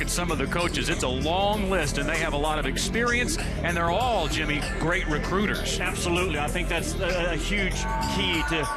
at some of the coaches, it's a long list, and they have a lot of experience, and they're all, Jimmy, great recruiters. Absolutely. I think that's a huge key to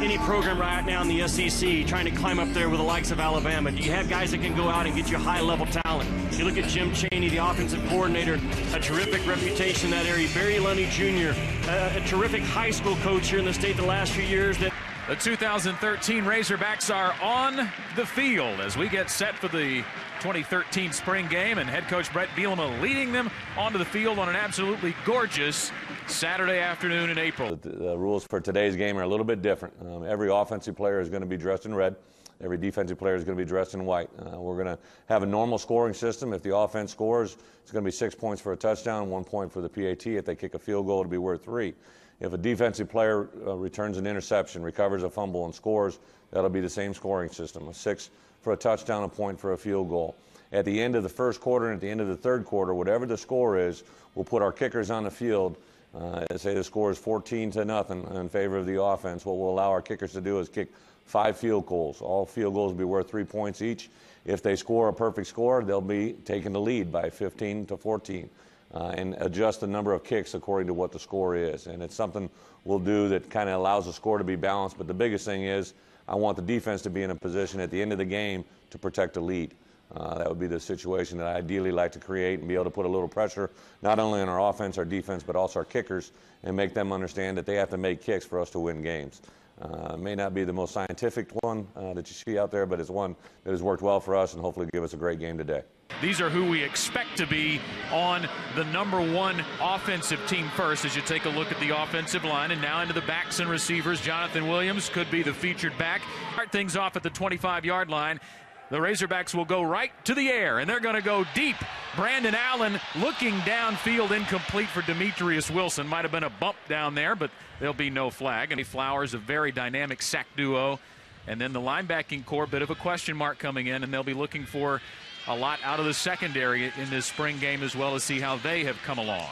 any program right now in the SEC, trying to climb up there with the likes of Alabama. You have guys that can go out and get you high-level talent. You look at Jim Chaney, the offensive coordinator, a terrific reputation in that area. Barry Lundy Jr., a terrific high school coach here in the state the last few years. The 2013 Razorbacks are on the field as we get set for the 2013 spring game, and head coach Bret Bielema leading them onto the field on an absolutely gorgeous Saturday afternoon in April. The rules for today's game are a little bit different. Every offensive player is going to be dressed in red. Every defensive player is going to be dressed in white. We're going to have a normal scoring system. If the offense scores, it's going to be 6 points for a touchdown, 1 point for the PAT. If they kick a field goal, it'll be worth 3. If a defensive player returns an interception, recovers a fumble, and scores, that'll be the same scoring system. A 6 for a touchdown, a point for a field goal. At the end of the first quarter and at the end of the third quarter, whatever the score is, we'll put our kickers on the field. Say the score is 14-0 in favor of the offense. What we'll allow our kickers to do is kick 5 field goals. All field goals will be worth 3 points each. If they score a perfect score, they'll be taking the lead by 15-14. And adjust the number of kicks according to what the score is. And it's something we'll do that kind of allows the score to be balanced. But the biggest thing is I want the defense to be in a position at the end of the game to protect the lead. That would be the situation that I ideally like to create and be able to put a little pressure not only on our offense, our defense, but also our kickers, and make them understand that they have to make kicks for us to win games. It may not be the most scientific one that you see out there, but it's one that has worked well for us and hopefully give us a great game today. These are who we expect to be on the #1 offensive team first as you take a look at the offensive line. And now into the backs and receivers. Jonathan Williams could be the featured back. Start things off at the 25-yard line. The Razorbacks will go right to the air, and they're going to go deep. Brandon Allen looking downfield, incomplete for Demetrius Wilson. Might have been a bump down there, but there'll be no flag. And Flowers, a very dynamic sack duo. And then the linebacking core, bit of a question mark coming in, and they'll be looking for a lot out of the secondary in this spring game as well, as see how they have come along.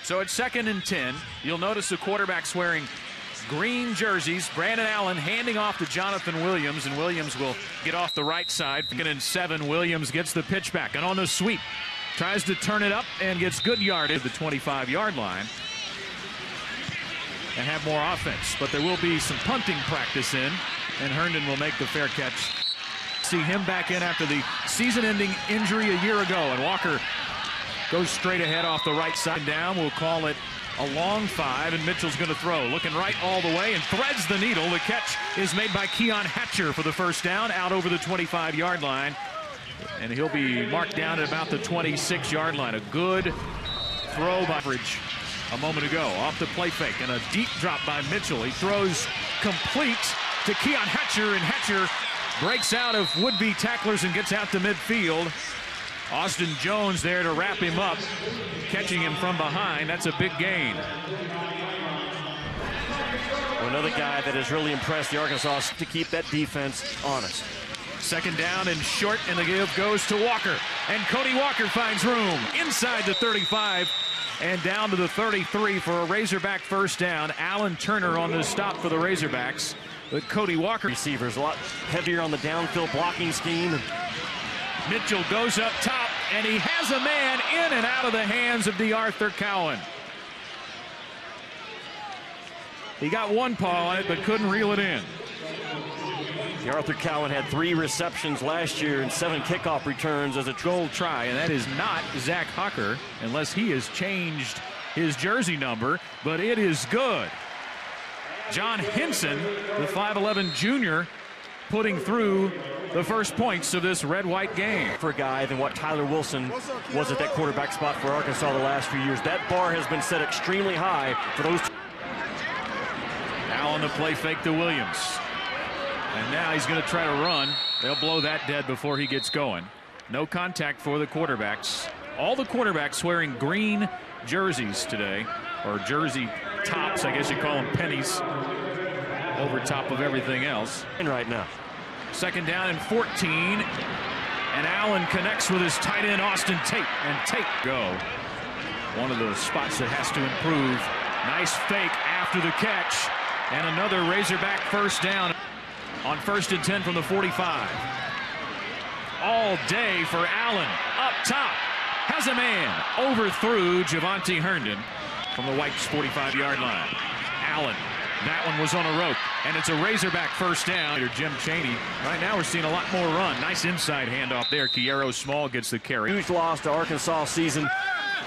So it's 2nd and 10. You'll notice the quarterback's wearing green jerseys. Brandon Allen handing off to Jonathan Williams, and Williams will get off the right side. 2nd and 7, Williams gets the pitch back, and on the sweep, tries to turn it up and gets good yardage at the 25-yard line and have more offense. But there will be some punting practice in, and Herndon will make the fair catch. See him back in after the season-ending injury a year ago, and Walker goes straight ahead off the right side down. We'll call it a long 5, and Mitchell's going to throw. Looking right all the way and threads the needle. The catch is made by Keon Hatcher for the first down out over the 25-yard line. And he'll be marked down at about the 26-yard line. A good throw by Bridge a moment ago. Off the play fake and a deep drop by Mitchell. He throws complete to Keon Hatcher, and Hatcher breaks out of would-be tacklers and gets out to midfield. Austin Jones there to wrap him up, catching him from behind. That's a big gain. Well, another guy that has really impressed the Arkansas to keep that defense honest. 2nd down and short, and the give goes to Walker. And Cody Walker finds room inside the 35 and down to the 33 for a Razorback first down. Alan Turner on the stop for the Razorbacks. But Cody Walker. Receivers a lot heavier on the downfield blocking scheme. Mitchell goes up top, and he has a man in and out of the hands of DeArthur Cowan. He got one paw on it, but couldn't reel it in. DeArthur Cowan had 3 receptions last year and 7 kickoff returns as a goal try, and that is not Zach Hucker, unless he has changed his jersey number, but it is good. John Henson, the 5'11 junior, putting through the first points of this red-white game. For a guy than what Tyler Wilson was at that quarterback spot for Arkansas the last few years. That bar has been set extremely high for those. Now on the play fake to Williams. And now he's going to try to run. They'll blow that dead before he gets going. No contact for the quarterbacks. All the quarterbacks wearing green jerseys today, or jersey tops, I guess you call them pennies, over top of everything else. And right now. 2nd down and 14. And Allen connects with his tight end, Austin Tate. And Tate go. One of the spots that has to improve. Nice fake after the catch. And another Razorback first down on 1st and 10 from the 45. all day for Allen. Up top, has a man, overthrew Javonte Herndon from the White's 45-yard line. Allen, that one was on a rope, and it's a Razorback first down. Jim Chaney, right now we're seeing a lot more run. Nice inside handoff there. Kiero Small gets the carry. Huge loss to Arkansas season.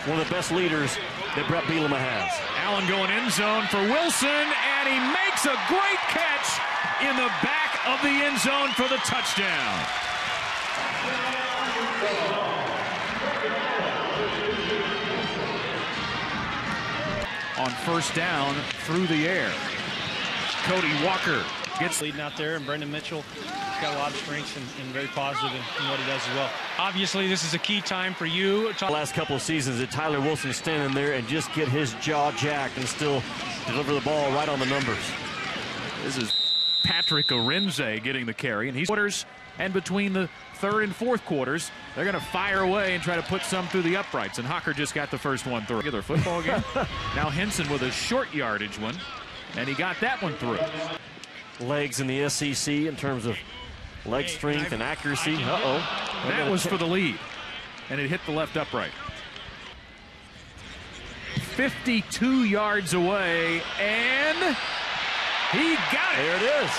One of the best leaders that Bret Bielema has. Allen going end zone for Wilson, and he makes a great catch in the back of the end zone for the touchdown. On first down through the air, Cody Walker gets leading out there, and Brendan Mitchell got a lot of strengths and very positive in what he does as well. Obviously, this is a key time for you. The last couple of seasons that Tyler Wilson standing there and just get his jaw jacked and still deliver the ball right on the numbers. This is Patrick Arinze getting the carry, and he's quarters, and between the third and fourth quarters, they're going to fire away and try to put some through the uprights, and Hocker just got the first one through. Regular football game. Now Henson with a short yardage one, and he got that one through. Legs in the SEC in terms of leg strength and accuracy. That was for the lead, and it hit the left upright. 52 yards away, and he got it. There it is.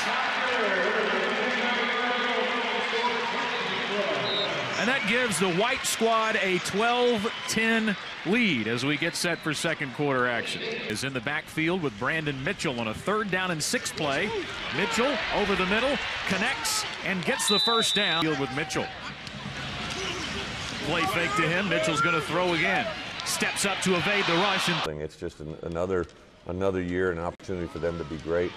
And that gives the White squad a 12-10 lead as we get set for second quarter action. Is in the backfield with Brandon Mitchell on a 3rd down and 6 play. Mitchell over the middle, connects and gets the first down. Field with Mitchell. Play fake to him. Mitchell's going to throw again. Steps up to evade the rush. It's just another year, an opportunity for them to be great.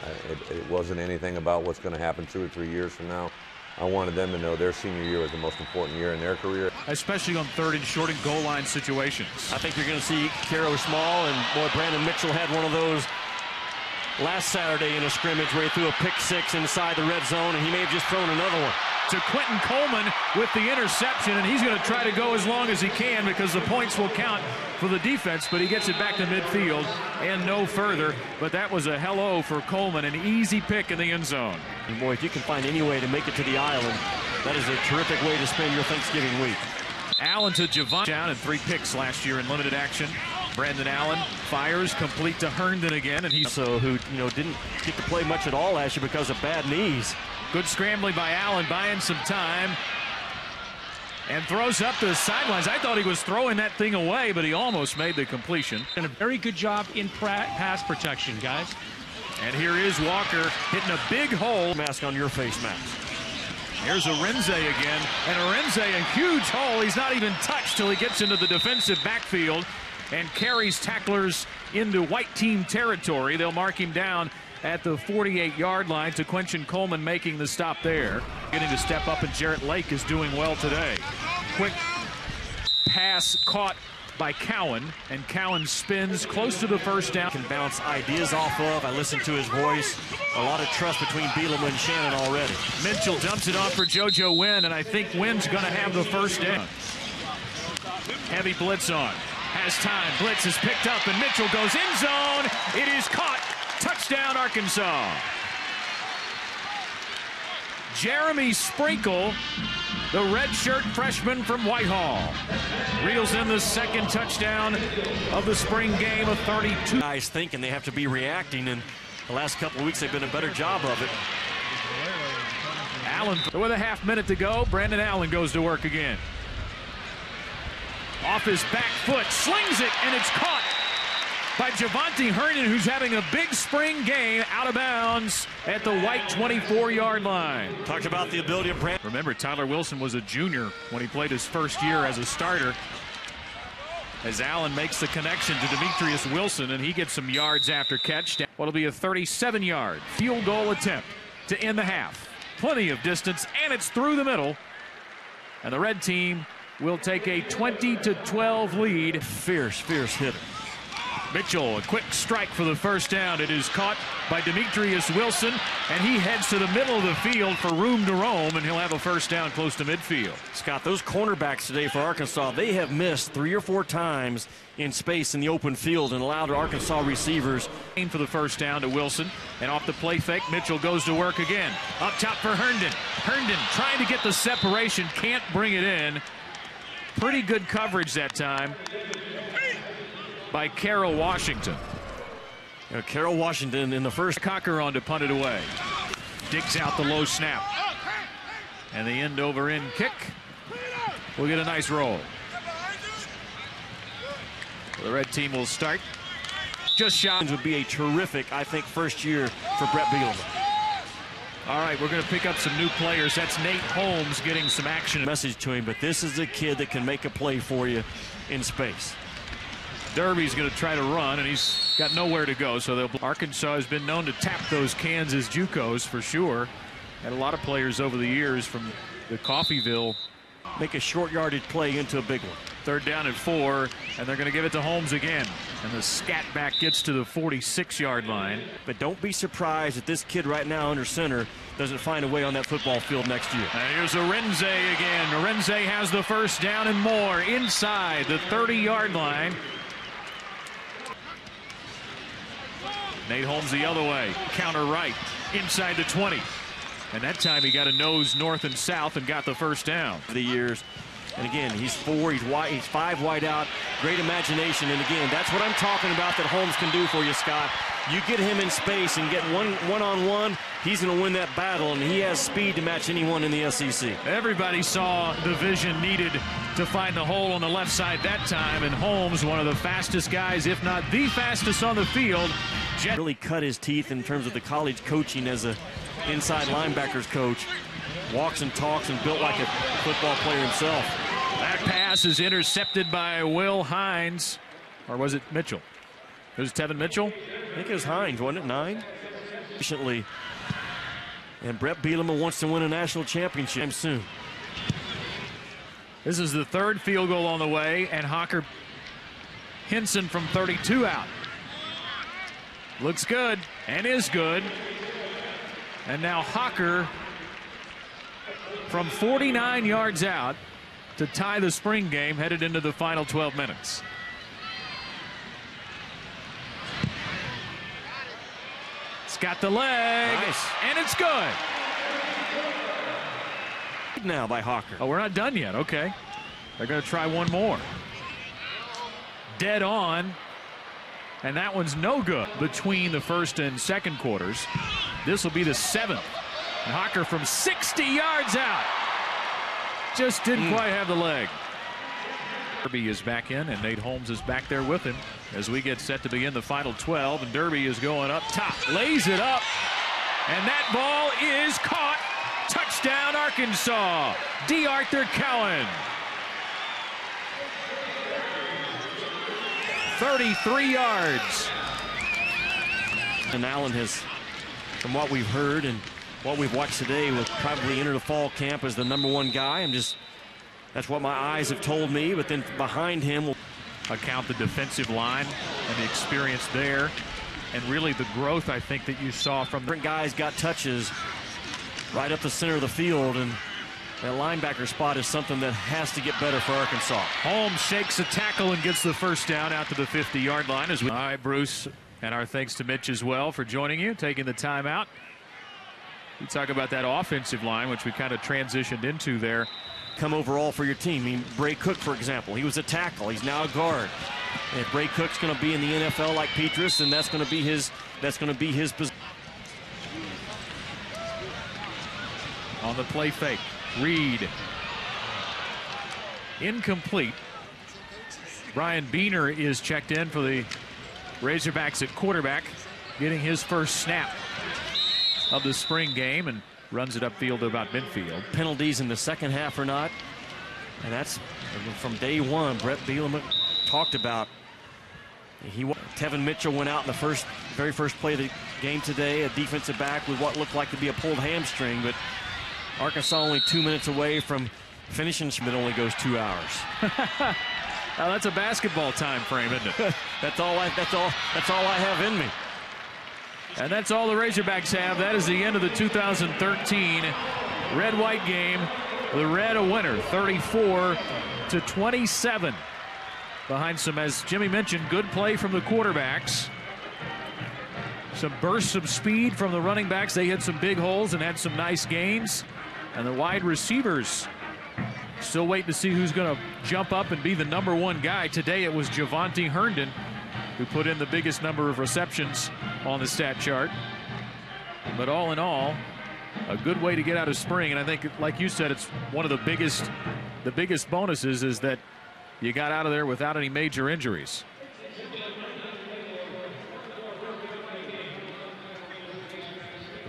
It wasn't anything about what's going to happen 2 or 3 years from now. I wanted them to know their senior year was the most important year in their career. Especially on 3rd and short and goal line situations. I think you're going to see Kiero Small, and boy, Brandon Mitchell had one of those last Saturday in a scrimmage where he threw a pick 6 inside the red zone, and he may have just thrown another one. To Quentin Coleman with the interception, and he's going to try to go as long as he can because the points will count for the defense, but he gets it back to midfield and no further. But that was a hello for Coleman, an easy pick in the end zone. And boy, if you can find any way to make it to the island, that is a terrific way to spend your Thanksgiving week. Allen to Javonte down and 3 picks last year in limited action. Brandon Allen fires complete to Herndon again, and he's who didn't get to play much at all last year because of bad knees. Good scrambling by Allen, buying some time, and throws up the sidelines. I thought he was throwing that thing away, but he almost made the completion. And a very good job in pass protection, guys. And here is Walker hitting a big hole. Mask on your face, Max. Here's Arinze again, and Arinze a huge hole. He's not even touched till he gets into the defensive backfield and carries tacklers into White team territory. They'll mark him down at the 48-yard line. to Quentin Coleman making the stop there. Getting to step up, and Jarrett Lake is doing well today. Quick pass caught by Cowan, and Cowan spins close to the first down. Can bounce ideas off of. I listened to his voice. A lot of trust between Bielema and Shannon already. Mitchell dumps it off for JoJo Wynn, and I think Wynn's going to have the first down. Heavy blitz on. Has time. Blitz is picked up, and Mitchell goes end zone. It is caught. Touchdown, Arkansas. Jeremy Sprinkle, the redshirt freshman from Whitehall, reels in the second touchdown of the spring game of 32. Guys thinking they have to be reacting, and the last couple of weeks they've done a better job of it. Allen, with a half minute to go, Brandon Allen goes to work again. Off his back foot, slings it, and it's caught by Javonte Herndon, who's having a big spring game, out of bounds at the White 24-yard line. Talked about the ability of Brandon. Remember, Tyler Wilson was a junior when he played his first year as a starter. As Allen makes the connection to Demetrius Wilson, and he gets some yards after catch. What'll be a 37-yard field goal attempt to end the half. Plenty of distance, and it's through the middle. And the red team will take a 20-12 lead. Fierce hitter. Mitchell, a quick strike for the first down. It is caught by Demetrius Wilson, and he heads to the middle of the field for room to roam, and he'll have a first down close to midfield. Scott, those cornerbacks today for Arkansas, they have missed 3 or 4 times in space in the open field and allowed Arkansas receivers. For the first down to Wilson, and off the play fake, Mitchell goes to work again. Up top for Herndon. Herndon trying to get the separation, can't bring it in. Pretty good coverage that time by Carroll Washington. Carroll Washington in the first. Cocker on to punt it away. Digs out the low snap. And the end over end kick will get a nice roll. The red team will start just shy. Would be a terrific, I think, first year for Bret Bielema. All right, we're going to pick up some new players. That's Nate Holmes getting some action. Message to him, but this is a kid that can make a play for you in space. Derby's going to try to run, and he's got nowhere to go. So Arkansas has been known to tap those Kansas JUCOs for sure. Had a lot of players over the years from the Coffeyville. Make a short yardage play into a big one. 3rd down and 4, and they're going to give it to Holmes again. And the scat back gets to the 46-yard line. But don't be surprised that this kid right now under center doesn't find a way on that football field next year. And here's Arenze again. Arenze has the first down and more inside the 30-yard line. Nate Holmes the other way. Counter right inside the 20. And that time he got a nose north and south and got the first down. For the years. And again, he's 4, he's wide, he's 5 wide out. Great imagination. And again, that's what I'm talking about that Holmes can do for you, Scott. You get him in space and get one-on-one, he's going to win that battle, and he has speed to match anyone in the SEC. Everybody saw the vision needed to find the hole on the left side that time, and Holmes, one of the fastest guys, if not the fastest on the field. Really cut his teeth in terms of the college coaching as a inside linebackers coach. Walks and talks and built like a football player himself. That pass is intercepted by Will Hines. Or was it Mitchell? It was Tevin Mitchell? I think it was Hines, wasn't it? 9? Efficiently. And Bret Bielema wants to win a national championship soon. This is the 3rd field goal on the way, and Hocker Henson from 32 out. Looks good, and is good. And now Hocker from 49 yards out to tie the spring game, headed into the final 12 minutes. It's got the leg, nice. And it's good. Now by Hocker. Oh, we're not done yet. Okay. They're going to try one more. Dead on. And that one's no good between the first and second quarters. This will be the 7th. And Hocker from 60 yards out. Just didn't quite have the leg. Derby is back in, and Nate Holmes is back there with him as we get set to begin the final 12. And Derby is going up top, lays it up, and that ball is caught. Touchdown, Arkansas. D. Arthur Cowan. 33 yards. And Allen has, from what we've heard and what we've watched today, will probably enter the fall camp as the #1 guy. That's what my eyes have told me. But then behind him will account the defensive line and the experience there, and really the growth I think that you saw from different guys got touches right up the center of the field, and that linebacker spot is something that has to get better for Arkansas. Holmes shakes a tackle and gets the first down out to the 50-yard line. Hi, Bruce, and our thanks to Mitch as well for joining you, taking the time out. You talk about that offensive line, which we kind of transitioned into there. Come overall for your team. I mean, Bray Cook, for example, he was a tackle. He's now a guard. And if Bray Cook's going to be in the NFL like Petrus, then that's going to be his position. On the play fake, Reed. Incomplete. Brian Beener is checked in for the Razorbacks at quarterback, getting his first snap of the spring game, and runs it upfield to about midfield. Penalties in the second half or not, and that's from day one. Bret Bielema talked about. Tevin Mitchell went out in the very first play of the game today, a defensive back with what looked like to be a pulled hamstring, but Arkansas only 2 minutes away from finishing. It only goes 2 hours. Now that's a basketball time frame, isn't it? That's all I have in me. And that's all the Razorbacks have. That is the end of the 2013 Red-White game. The Red a winner, 34-27. Behind some, as Jimmy mentioned, good play from the quarterbacks. Some bursts of speed from the running backs. They hit some big holes and had some nice gains. And the wide receivers still waiting to see who's going to jump up and be the #1 guy. Today it was Javonte Herndon who put in the biggest number of receptions on the stat chart. But all in all, a good way to get out of spring. And I think, like you said, it's one of the biggest bonuses is that you got out of there without any major injuries.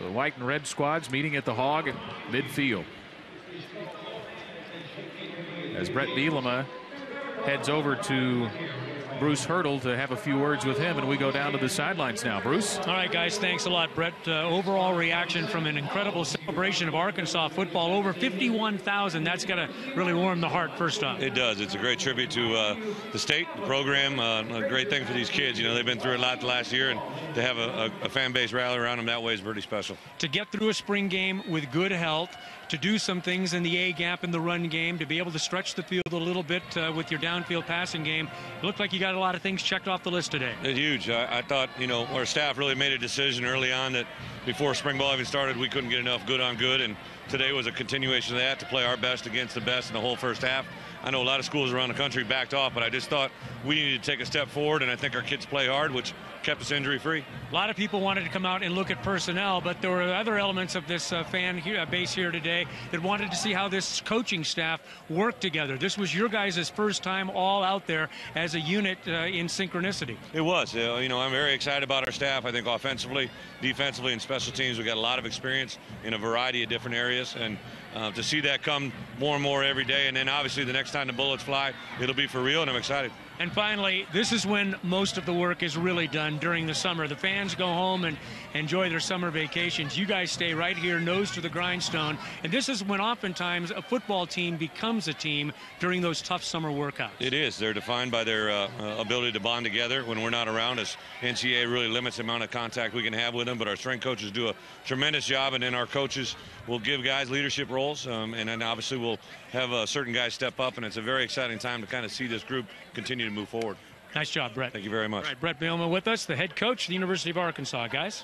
The white and red squads meeting at the Hog at midfield. As Bret Bielema heads over to Bruce Hurdle to have a few words with him, and we go down to the sidelines now. Bruce? All right, guys, thanks a lot, Bret. Overall reaction from an incredible celebration of Arkansas football. Over 51,000. That's got to really warm the heart first off. It does. It's a great tribute to the state, the program. A great thing for these kids. You know, they've been through a lot the last year, and to have a fan base rally around them that way is pretty special. To get through a spring game with good health, to do some things in the A-gap in the run game, to be able to stretch the field a little bit with your downfield passing game. It looked like you got a lot of things checked off the list today. It's huge. I thought, you know, our staff really made a decision early on that before spring ball even started, we couldn't get enough good on good, and today was a continuation of that, to play our best against the best in the whole first half. I know a lot of schools around the country backed off, but I just thought we needed to take a step forward, and I think our kids play hard, which kept us injury-free. A lot of people wanted to come out and look at personnel, but there were other elements of this fan base here today that wanted to see how this coaching staff worked together. This was your guys' first time all out there as a unit in synchronicity. It was. You know, I'm very excited about our staff. I think offensively, defensively, and special teams, we've got a lot of experience in a variety of different areas, and to see that come more and more every day, and then obviously the next time the bullets fly, it'll be for real, and I'm excited. And finally, this is when most of the work is really done during the summer. The fans go home and enjoy their summer vacations. You guys stay right here, nose to the grindstone. And this is when oftentimes a football team becomes a team during those tough summer workouts. It is. They're defined by their ability to bond together when we're not around. As NCAA really limits the amount of contact we can have with them, but our strength coaches do a tremendous job, and then our coaches will give guys leadership roles, and then obviously we'll have certain guys step up, and it's a very exciting time to kind of see this group continue to move forward. Nice job, Bret. Thank you very much. All right, Bret Bielema with us, the head coach of the University of Arkansas, guys.